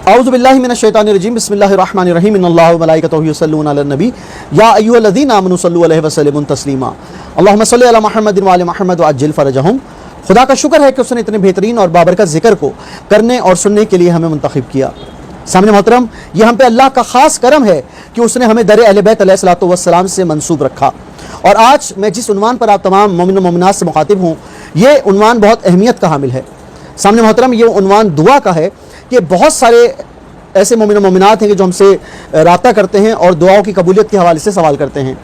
اعوذ باللہ من الشیطان الرجیم بسم اللہ الرحمن الرحیم ان اللہ و ملائکتہ یصلون علی النبی یا ایھا الذین آمنوا صلوا علیہ وسلموا تسلیما اللہم صل علی محمد وعلی محمد وعجل فرجہم۔ خدا کا شکر ہے کہ اس نے اتنے بہترین اور بابرکت ذکر کو کرنے اور سننے کے لیے ہمیں منتخب کیا۔ سامنے محترم، یہ ہم پہ اللہ کا خاص کرم ہے کہ اس نے ہمیں در اہل بیت علیہ الصلوۃ والسلام سے منسوب رکھا۔ اور آج میں جس عنوان پر آپ تمام مومن و مومنات سے مخاطب ہوں، یہ عنوان بہت اہمیت کا حامل ہے۔ سامنے محترم، یہ عنوان دعا کا ہے کہ بہت سارے ایسے مومن و مومنات ہیں کہ جو ہم سے رابطہ کرتے ہیں اور دعاؤں کی قبولیت کے حوالے سے سوال کرتے ہیں۔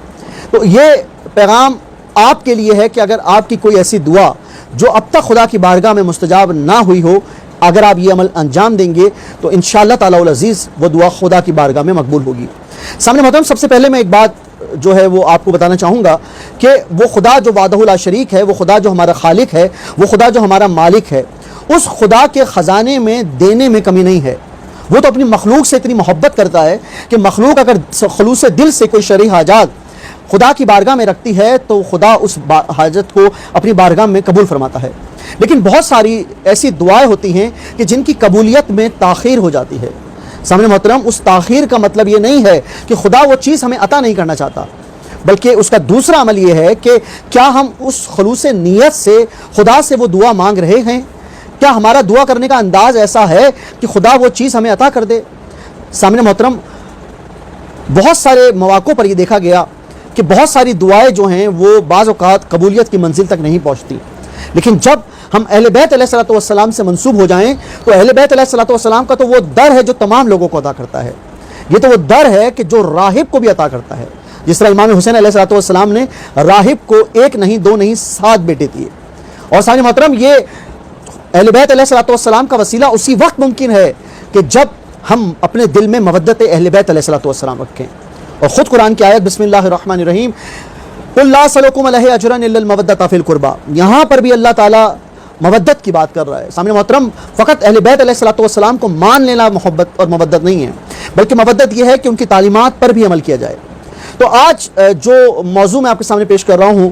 تو یہ پیغام آپ کے لیے ہے کہ اگر آپ کی کوئی ایسی دعا جو اب تک خدا کی بارگاہ میں مستجاب نہ ہوئی ہو، اگر آپ یہ عمل انجام دیں گے تو انشاءاللہ تعالی العزیز وہ دعا خدا کی بارگاہ میں مقبول ہوگی۔ سامنے محترم، سب سے پہلے میں ایک بات جو ہے وہ آپ کو بتانا چاہوں گا کہ وہ خدا جو وحدہ لا شریک ہے، وہ خدا جو ہمارا خالق ہے، وہ خدا جو ہمارا مالک ہے، اس خدا کے خزانے میں دینے میں کمی نہیں ہے۔ وہ تو اپنی مخلوق سے اتنی محبت کرتا ہے کہ مخلوق اگر خلوص دل سے کوئی شرعی حاجات خدا کی بارگاہ میں رکھتی ہے تو خدا اس حاجت کو اپنی بارگاہ میں قبول فرماتا ہے۔ لیکن بہت ساری ایسی دعائیں ہوتی ہیں کہ جن کی قبولیت میں تاخیر ہو جاتی ہے۔ سامنے محترم، اس تاخیر کا مطلب یہ نہیں ہے کہ خدا وہ چیز ہمیں عطا نہیں کرنا چاہتا، بلکہ اس کا دوسرا عمل یہ ہے کہ کیا ہم اس خلوص نیت سے خدا سے وہ دعا مانگ رہے ہیں؟ کیا ہمارا دعا کرنے کا انداز ایسا ہے کہ خدا وہ چیز ہمیں عطا کر دے؟ سامنے محترم، بہت سارے مواقع پر یہ دیکھا گیا کہ بہت ساری دعائیں جو ہیں وہ بعض اوقات قبولیت کی منزل تک نہیں پہنچتی، لیکن جب ہم اہل بیت علیہ الصلوۃ والسلام سے منسوب ہو جائیں تو اہل بیت علیہ الصلوۃ والسلام کا تو وہ در ہے جو تمام لوگوں کو عطا کرتا ہے۔ یہ تو وہ در ہے کہ جو راہب کو بھی عطا کرتا ہے۔ جس طرح امام حسین علیہ الصلوۃ والسلام نے راہب کو 1 نہیں 2 نہیں 7 بیٹے دیے۔ اور سامنے محترم، یہ اہل بیت علیہ الصلوۃ والسلام کا وسیلہ اسی وقت ممکن ہے کہ جب ہم اپنے دل میں مودت اہل بیت علیہ الصلوۃ والسلام رکھیں۔ اور خود قرآن کی آیت بسم اللہ الرحمن الرحیم قل لا اسألکم علیہ اجرا الا المودۃ فی القربى، یہاں پر بھی اللہ تعالیٰ مودت کی بات کر رہا ہے۔ سامنے محترم، فقط اہل بیت علیہ الصلوۃ والسلام کو مان لینا محبت اور مودت نہیں ہے، بلکہ مودت یہ ہے کہ ان کی تعلیمات پر بھی عمل کیا جائے۔ تو آج جو موضوع میں آپ کے سامنے پیش کر رہا ہوں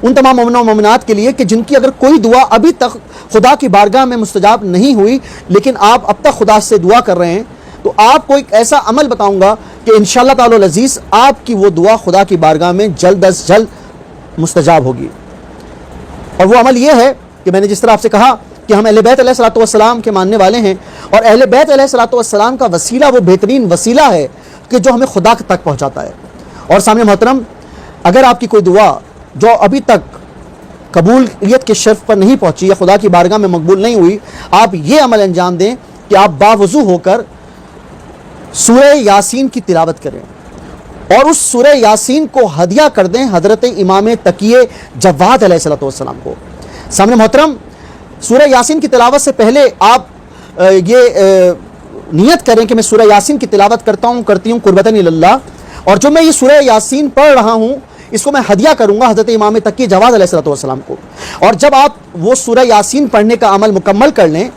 ان تمام مومنین و مومنات کے لیے کہ جن کی اگر کوئی دعا ابھی تک خدا کی بارگاہ میں مستجاب نہیں ہوئی، لیکن آپ اب تک خدا سے دعا کر رہے ہیں، تو آپ کو ایک ایسا عمل بتاؤں گا کہ انشاءاللہ تعالی العزیز آپ کی وہ دعا خدا کی بارگاہ میں جلد از جلد مستجاب ہوگی۔ اور وہ عمل یہ ہے کہ میں نے جس طرح آپ سے کہا کہ ہم اہل بیت علیہ الصلوۃ والسلام کے ماننے والے ہیں، اور اہل بیت علیہ الصلوۃ والسلام کا وسیلہ وہ بہترین وسیلہ ہے کہ جو ہمیں خدا تک پہنچاتا ہے۔ اور سامنے محترم، اگر آپ کی کوئی دعا جو ابھی تک قبولیت کے شرف پر نہیں پہنچی یا خدا کی بارگاہ میں مقبول نہیں ہوئی، آپ یہ عمل انجام دیں کہ آپ باوضو ہو کر سورہ یاسین کی تلاوت کریں اور اس سورہ یاسین کو ہدیہ کر دیں حضرت امام تقی جواد علیہ الصلوۃ والسلام کو۔ سامنے محترم، سورہ یاسین کی تلاوت سے پہلے آپ یہ نیت کریں کہ میں سورہ یاسین کی تلاوت کرتی ہوں قربتاً اللہ، اور جو میں یہ سورہ یاسین پڑھ رہا ہوں اس کو میں ہدیہ کروں گا حضرت امام تقی جواد علیہ الصلوۃ والسلام کو۔ اور جب آپ وہ سورہ یاسین پڑھنے کا عمل مکمل کر لیں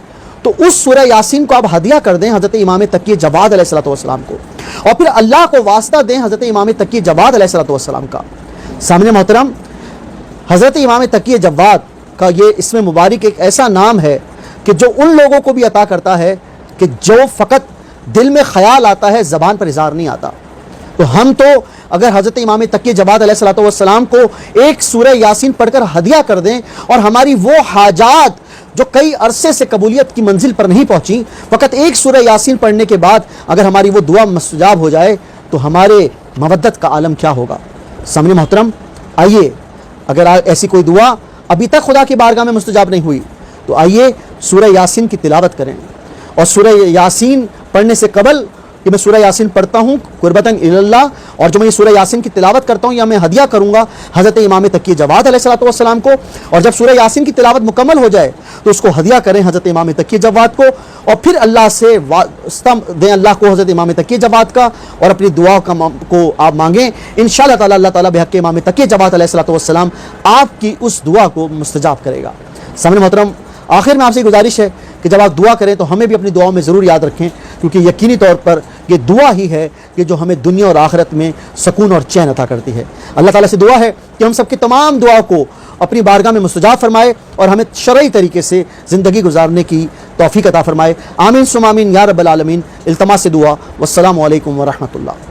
تو اس سورہ یاسین کو آپ ہدیہ کر دیں حضرت امام تقی جواد علیہ الصلوۃ والسلام کو، اور پھر اللہ کو واسطہ دیں حضرت امام تقی جواد علیہ الصلوۃ والسلام کا۔ سامنے محترم، حضرت امام تقی جواد کا یہ اسم مبارک ایک ایسا نام ہے کہ جو ان لوگوں کو بھی عطا کرتا ہے کہ جو فقط دل میں خیال آتا ہے، زبان پر اظہار نہیں آتا۔ تو ہم تو اگر حضرت امام تقی جواد علیہ الصلوۃ والسلام کو ایک سورہ یاسین پڑھ کر ہدیہ کر دیں اور ہماری وہ حاجات جو کئی عرصے سے قبولیت کی منزل پر نہیں پہنچی، فقط ایک سورہ یاسین پڑھنے کے بعد اگر ہماری وہ دعا مستجاب ہو جائے تو ہمارے مودت کا عالم کیا ہوگا۔ سامنے محترم، آئیے، اگر ایسی کوئی دعا ابھی تک خدا کی بارگاہ میں مستجاب نہیں ہوئی تو آئیے سورہ یاسین کی تلاوت کریں، اور سورہ یاسین پڑھنے سے قبل کہ میں سورہ یاسین پڑھتا ہوں قربتاً اللہ، اور جو میں یہ سورہ یاسین کی تلاوت کرتا ہوں یا میں ہدیہ کروں گا حضرت امام تقی جواد علیہ الصلوۃ والسلام کو، اور جب سورہ یاسین کی تلاوت مکمل ہو جائے تو اس کو ہدیہ کریں حضرت امام تقی جواد کو، اور پھر اللہ سے واسطہ دیں اللہ کو حضرت امام تقی جواد کا، اور اپنی دعا کو آپ مانگیں۔ انشاءاللہ تعالی اللہ تعالیٰ بحق امام تقی جواد علیہ الصلوۃ والسلام آپ کی اس دعا کو مستجاب کرے گا۔ سامنے محترم، آخر میں آپ سے گزارش ہے کہ جب آپ دعا کریں تو ہمیں بھی اپنی دعاؤں میں ضرور یاد رکھیں، کیونکہ یقینی طور پر یہ دعا ہی ہے کہ جو ہمیں دنیا اور آخرت میں سکون اور چین عطا کرتی ہے۔ اللہ تعالیٰ سے دعا ہے کہ ہم سب کی تمام دعا کو اپنی بارگاہ میں مستجاب فرمائے اور ہمیں شرعی طریقے سے زندگی گزارنے کی توفیق عطا فرمائے. آمین ثم آمین یا رب العالمین. التماس دعا. والسلام علیکم ورحمۃ اللہ.